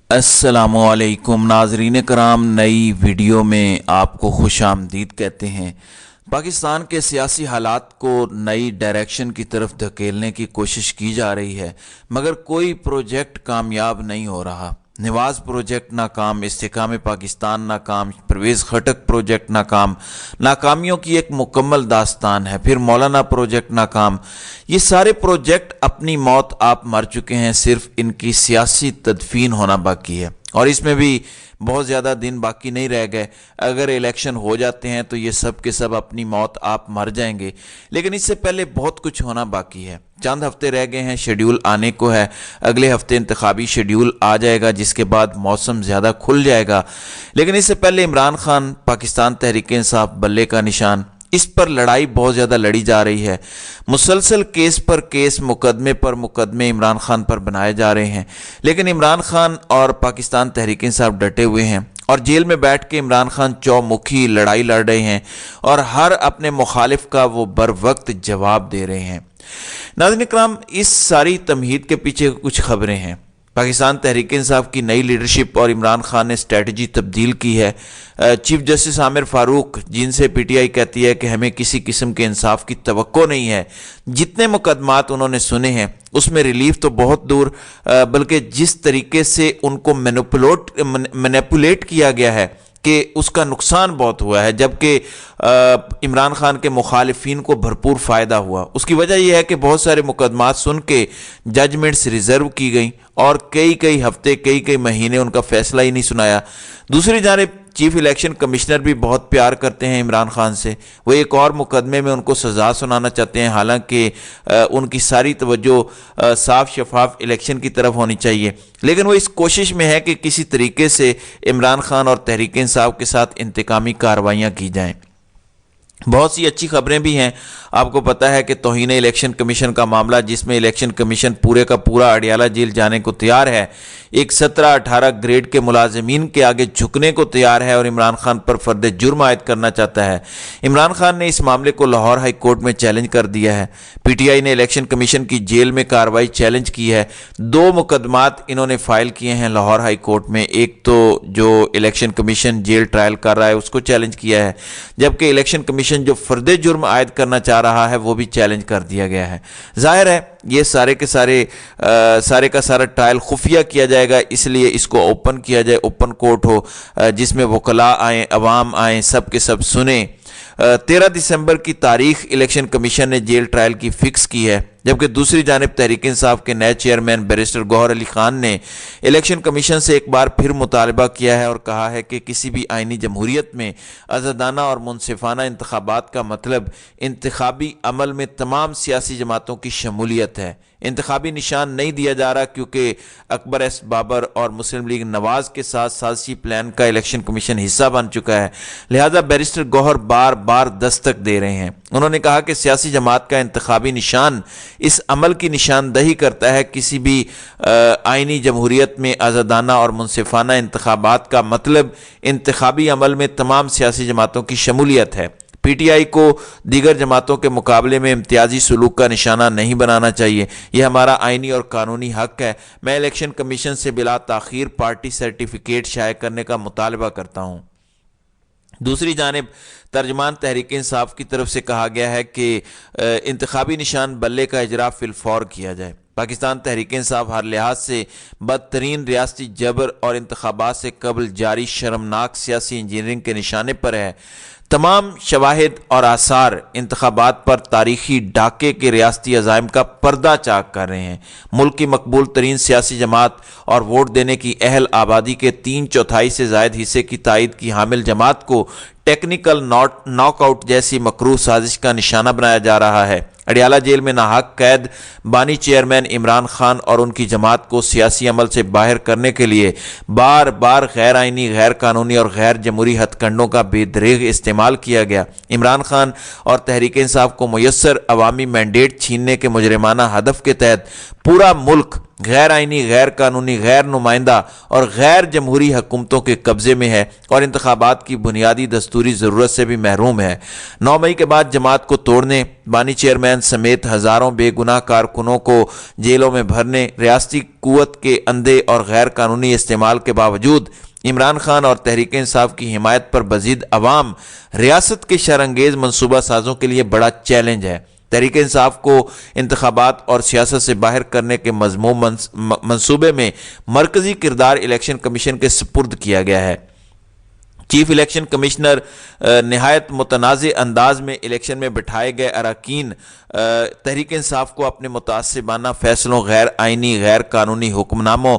السلام علیکم ناظرین کرام، نئی ویڈیو میں آپ کو خوش آمدید کہتے ہیں۔ پاکستان کے سیاسی حالات کو نئی ڈائریکشن کی طرف دھکیلنے کی کوشش کی جا رہی ہے، مگر کوئی پروجیکٹ کامیاب نہیں ہو رہا۔ نواز پروجیکٹ ناکام، استحکام پاکستان ناکام، پرویز خٹک پروجیکٹ ناکام، ناکامیوں کی ایک مکمل داستان ہے۔ پھر مولانا پروجیکٹ ناکام۔ یہ سارے پروجیکٹ اپنی موت آپ مر چکے ہیں، صرف ان کی سیاسی تدفین ہونا باقی ہے، اور اس میں بھی بہت زیادہ دن باقی نہیں رہ گئے۔ اگر الیکشن ہو جاتے ہیں تو یہ سب کے سب اپنی موت آپ مر جائیں گے، لیکن اس سے پہلے بہت کچھ ہونا باقی ہے۔ چند ہفتے رہ گئے ہیں، شیڈیول آنے کو ہے۔ اگلے ہفتے انتخابی شیڈیول آ جائے گا، جس کے بعد موسم زیادہ کھل جائے گا، لیکن اس سے پہلے عمران خان پاکستان تحریک انصاف بلے کا نشان، اس پر لڑائی بہت زیادہ لڑی جا رہی ہے۔ مسلسل کیس پر کیس، مقدمے پر مقدمے عمران خان پر بنائے جا رہے ہیں، لیکن عمران خان اور پاکستان تحریک انصاف ڈٹے ہوئے ہیں، اور جیل میں بیٹھ کے عمران خان چومکھی لڑائی لڑ رہے ہیں، اور ہر اپنے مخالف کا وہ بر وقت جواب دے رہے ہیں۔ ناظرین کرام، اس ساری تمہید کے پیچھے کچھ خبریں ہیں۔ پاکستان تحریک انصاف کی نئی لیڈرشپ اور عمران خان نے اسٹریٹجی تبدیل کی ہے۔ چیف جسٹس عامر فاروق، جن سے پی ٹی آئی کہتی ہے کہ ہمیں کسی قسم کے انصاف کی توقع نہیں ہے، جتنے مقدمات انہوں نے سنے ہیں اس میں ریلیف تو بہت دور، بلکہ جس طریقے سے ان کو مینیپولیٹ کیا گیا ہے کہ اس کا نقصان بہت ہوا ہے، جبکہ عمران خان کے مخالفین کو بھرپور فائدہ ہوا۔ اس کی وجہ یہ ہے کہ بہت سارے مقدمات سن کے ججمنٹس ریزرو کی گئیں، اور کئی ہفتے کئی مہینے ان کا فیصلہ ہی نہیں سنایا۔ دوسری جانب چیف الیکشن کمشنر بھی بہت پیار کرتے ہیں عمران خان سے، وہ ایک اور مقدمے میں ان کو سزا سنانا چاہتے ہیں، حالانکہ ان کی ساری توجہ صاف شفاف الیکشن کی طرف ہونی چاہیے، لیکن وہ اس کوشش میں ہے کہ کسی طریقے سے عمران خان اور تحریک انصاف کے ساتھ انتقامی کارروائیاں کی جائیں۔ بہت سی اچھی خبریں بھی ہیں۔ آپ کو پتہ ہے کہ توہین الیکشن کمیشن کا معاملہ، جس میں الیکشن کمیشن پورے کا پورا اڈیالہ جیل جانے کو تیار ہے، ایک 17-18 گریڈ کے ملازمین کے آگے جھکنے کو تیار ہے، اور عمران خان پر فرد جرم عائد کرنا چاہتا ہے۔ عمران خان نے اس معاملے کو لاہور ہائی کورٹ میں چیلنج کر دیا ہے۔ پی ٹی آئی نے الیکشن کمیشن کی جیل میں کارروائی چیلنج کی ہے۔ 2 مقدمات انہوں نے فائل کیے ہیں لاہور ہائی کورٹ میں، ایک تو جو الیکشن کمیشن جیل ٹرائل کر رہا ہے اس کو چیلنج کیا ہے، جبکہ الیکشن کمیشن جو فرد جرم عائد کرنا چاہ رہا ہے وہ بھی چیلنج کر دیا گیا ہے۔ ظاہر ہے یہ سارے کا سارا ٹرائل خفیہ کیا جائے گا، اس لیے اس کو اوپن کیا جائے، اوپن کورٹ ہو، جس میں وکلاء آئیں، عوام آئیں، سب کے سب سنیں۔ 13 دسمبر کی تاریخ الیکشن کمیشن نے جیل ٹرائل کی فکس کی ہے، جبکہ دوسری جانب تحریک انصاف کے نئے چیئرمین بیرسٹر گوہر علی خان نے الیکشن کمیشن سے ایک بار پھر مطالبہ کیا ہے اور کہا ہے کہ کسی بھی آئینی جمہوریت میں آزادانہ اور منصفانہ انتخابات کا مطلب انتخابی عمل میں تمام سیاسی جماعتوں کی شمولیت ہے۔ انتخابی نشان نہیں دیا جا رہا کیونکہ اکبر ایس بابر اور مسلم لیگ نواز کے ساتھ سازشی پلان کا الیکشن کمیشن حصہ بن چکا ہے، لہذا بیرسٹر گوہر بار بار دستک دے رہے ہیں۔ انہوں نے کہا کہ سیاسی جماعت کا انتخابی نشان اس عمل کی نشاندہی کرتا ہے، کسی بھی آئینی جمہوریت میں آزادانہ اور منصفانہ انتخابات کا مطلب انتخابی عمل میں تمام سیاسی جماعتوں کی شمولیت ہے۔ پی ٹی آئی کو دیگر جماعتوں کے مقابلے میں امتیازی سلوک کا نشانہ نہیں بنانا چاہیے، یہ ہمارا آئینی اور قانونی حق ہے۔ میں الیکشن کمیشن سے بلا تاخیر پارٹی سرٹیفکیٹ شائع کرنے کا مطالبہ کرتا ہوں۔ دوسری جانب ترجمان تحریک انصاف کی طرف سے کہا گیا ہے کہ انتخابی نشان بلے کا اجرا فی الفور کیا جائے۔ پاکستان تحریک انصاف ہر لحاظ سے بدترین ریاستی جبر اور انتخابات سے قبل جاری شرمناک سیاسی انجینئرنگ کے نشانے پر ہے۔ تمام شواہد اور آثار انتخابات پر تاریخی ڈاکے کے ریاستی عزائم کا پردہ چاک کر رہے ہیں۔ ملک کی مقبول ترین سیاسی جماعت اور ووٹ دینے کی اہل آبادی کے 3/4 سے زائد حصے کی تائید کی حامل جماعت کو ٹیکنیکل ناک آؤٹ جیسی مکروہ سازش کا نشانہ بنایا جا رہا ہے۔ اڈیالہ جیل میں ناحق قید بانی چیئرمین عمران خان اور ان کی جماعت کو سیاسی عمل سے باہر کرنے کے لیے بار بار غیر آئینی، غیر قانونی اور غیر جمہوری ہتھ کنڈوں کا بے دریغ استعمال کیا گیا۔ عمران خان اور تحریک انصاف کو میسر عوامی مینڈیٹ چھیننے کے مجرمانہ ہدف کے تحت پورا ملک غیر آئینی، غیر قانونی، غیر نمائندہ اور غیر جمہوری حکومتوں کے قبضے میں ہے اور انتخابات کی بنیادی دستوری ضرورت سے بھی محروم ہے۔ 9 مئی کے بعد جماعت کو توڑنے، بانی چیئرمین سمیت ہزاروں بے گناہ کارکنوں کو جیلوں میں بھرنے، ریاستی قوت کے اندھے اور غیر قانونی استعمال کے باوجود عمران خان اور تحریک انصاف کی حمایت پر بزید عوام ریاست کے شرانگیز منصوبہ سازوں کے لیے بڑا چیلنج ہے۔ تحریک انصاف کو انتخابات اور سیاست سے باہر کرنے کے مذموم منصوبے میں مرکزی کردار الیکشن کمیشن کے سپرد کیا گیا ہے۔ چیف الیکشن کمشنر نہایت متنازع انداز میں الیکشن میں بٹھائے گئے اراکین تحریک انصاف کو اپنے متعصبانہ فیصلوں، غیر آئینی، غیر قانونی حکم ناموں،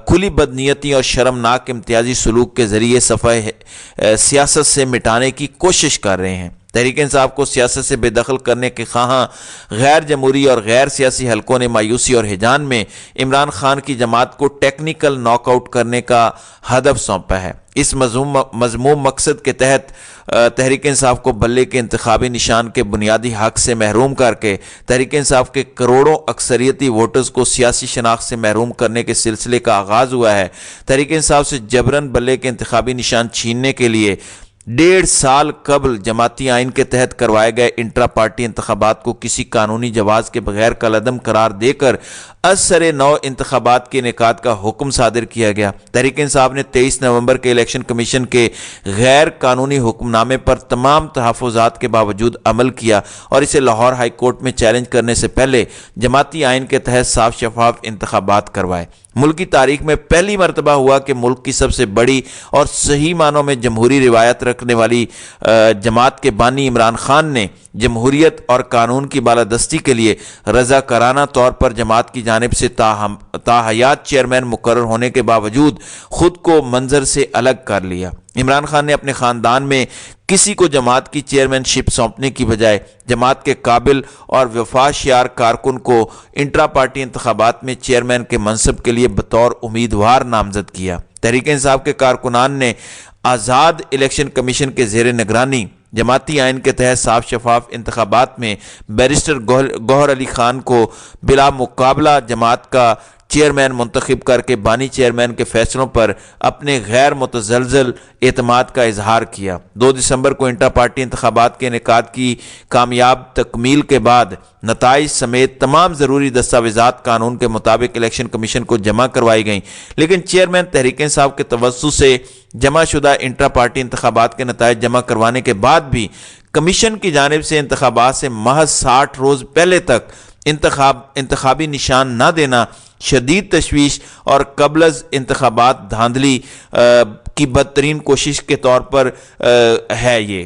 کھلی بدنیتی اور شرمناک امتیازی سلوک کے ذریعے صفحہ سیاست سے مٹانے کی کوشش کر رہے ہیں۔ تحریک انصاف کو سیاست سے بے دخل کرنے کے خواہاں غیر جمہوری اور غیر سیاسی حلقوں نے مایوسی اور ہیجان میں عمران خان کی جماعت کو ٹیکنیکل ناک آؤٹ کرنے کا ہدف سونپا ہے۔ اس مذموم مقصد کے تحت تحریک انصاف کو بلے کے انتخابی نشان کے بنیادی حق سے محروم کر کے تحریک انصاف کے کروڑوں اکثریتی ووٹرز کو سیاسی شناخت سے محروم کرنے کے سلسلے کا آغاز ہوا ہے۔ تحریک انصاف سے جبراً بلے کے انتخابی نشان چھیننے کے لیے 1.5 سال قبل جماعتی آئین کے تحت کروائے گئے انٹرا پارٹی انتخابات کو کسی قانونی جواز کے بغیر کالعدم قرار دے کر ازسر نو انتخابات کے انعقاد کا حکم صادر کیا گیا۔ تحریک انصاف نے 23 نومبر کے الیکشن کمیشن کے غیر قانونی حکم نامے پر تمام تحفظات کے باوجود عمل کیا اور اسے لاہور ہائی کورٹ میں چیلنج کرنے سے پہلے جماعتی آئین کے تحت صاف شفاف انتخابات کروائے۔ ملک کی تاریخ میں پہلی مرتبہ ہوا کہ ملک کی سب سے بڑی اور صحیح معنوں میں جمہوری روایت رکھنے والی جماعت کے بانی عمران خان نے جمہوریت اور قانون کی بالادستی کے لیے رضاکارانہ طور پر جماعت کی جانب سے تاحیات چیئرمین مقرر ہونے کے باوجود خود کو منظر سے الگ کر لیا۔ عمران خان نے اپنے خاندان میں کسی کو جماعت کی چیئرمین شپ سونپنے کی بجائے جماعت کے قابل اور وفاشیار کارکن کو انٹرا پارٹی انتخابات میں چیئرمین کے منصب کے لیے بطور امیدوار نامزد کیا۔ تحریک انصاف کے کارکنان نے آزاد الیکشن کمیشن کے زیر نگرانی جماعتی آئین کے تحت صاف شفاف انتخابات میں بیرسٹر گوہر علی خان کو بلا مقابلہ جماعت کا چیئرمین منتخب کر کے بانی چیئرمین کے فیصلوں پر اپنے غیر متزلزل اعتماد کا اظہار کیا۔ 2 دسمبر کو انٹرا پارٹی انتخابات کے انعقاد کی کامیاب تکمیل کے بعد نتائج سمیت تمام ضروری دستاویزات قانون کے مطابق الیکشن کمیشن کو جمع کروائی گئیں، لیکن چیئرمین تحریک انصاف کے توسط سے جمع شدہ انٹرا پارٹی انتخابات کے نتائج جمع کروانے کے بعد بھی کمیشن کی جانب سے انتخابات سے محض 60 روز پہلے تک انتخابی نشان نہ دینا شدید تشویش اور قبل از انتخابات دھاندلی کی بدترین کوشش کے طور پر ہے یہ،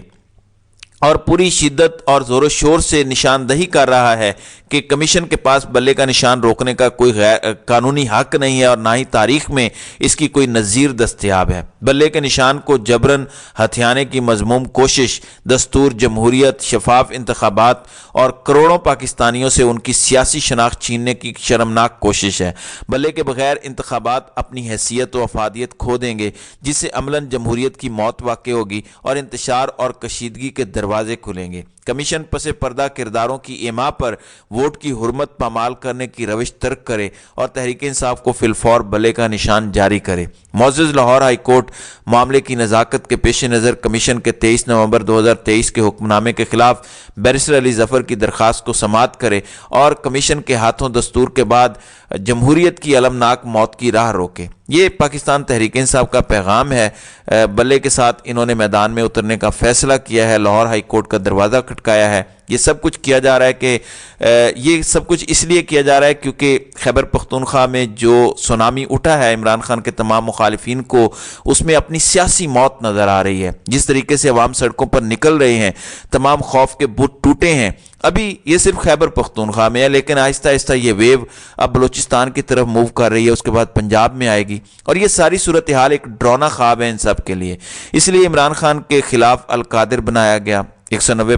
اور پوری شدت اور زور و شور سے نشاندہی کر رہا ہے کہ کمیشن کے پاس بلے کا نشان روکنے کا کوئی غیر قانونی حق نہیں ہے اور نہ ہی تاریخ میں اس کی کوئی نظیر دستیاب ہے۔ بلے کے نشان کو جبراً ہتھیانے کی مذموم کوشش دستور، جمہوریت، شفاف انتخابات اور کروڑوں پاکستانیوں سے ان کی سیاسی شناخت چھیننے کی شرمناک کوشش ہے۔ بلے کے بغیر انتخابات اپنی حیثیت و افادیت کھو دیں گے، جس سے عملاً جمہوریت کی موت واقع ہوگی اور انتشار اور کشیدگی کے دروازے کھلیں گے۔ کمیشن پس پردہ کرداروں کی ایما پر ووٹ کی حرمت پامال کرنے کی روش ترک کرے اور تحریک انصاف کو فی الفور بلے کا نشان جاری کرے۔ معزز لاہور ہائی کورٹ معاملے کی نزاکت کے پیش نظر کمیشن کے 23 نومبر 2023 کے حکم نامے کے خلاف بیرسٹر علی ظفر کی درخواست کو سماعت کرے اور کمیشن کے ہاتھوں دستور کے بعد جمہوریت کی المناک موت کی راہ روکے۔ یہ پاکستان تحریک انصاف کا پیغام ہے۔ بلے کے ساتھ انہوں نے میدان میں اترنے کا فیصلہ کیا ہے، لاہور ہائی کورٹ کا دروازہ کھٹکایا ہے۔ یہ سب کچھ کیا جا رہا ہے کہ یہ سب کچھ اس لیے کیا جا رہا ہے کیونکہ خیبر پختونخوا میں جو سونامی اٹھا ہے عمران خان کے تمام مخالفین کو، اس میں اپنی سیاسی موت نظر آ رہی ہے۔ جس طریقے سے عوام سڑکوں پر نکل رہے ہیں، تمام خوف کے بت ٹوٹے ہیں۔ ابھی یہ صرف خیبر پختونخوا میں ہے، لیکن آہستہ آہستہ یہ ویو اب بلوچستان کی طرف موو کر رہی ہے، اس کے بعد پنجاب میں آئے گی، اور یہ ساری صورتحال ایک ڈراؤنا خواب ہے ان سب کے لیے۔ اس لیے عمران خان کے خلاف القادر بنایا گیا، 190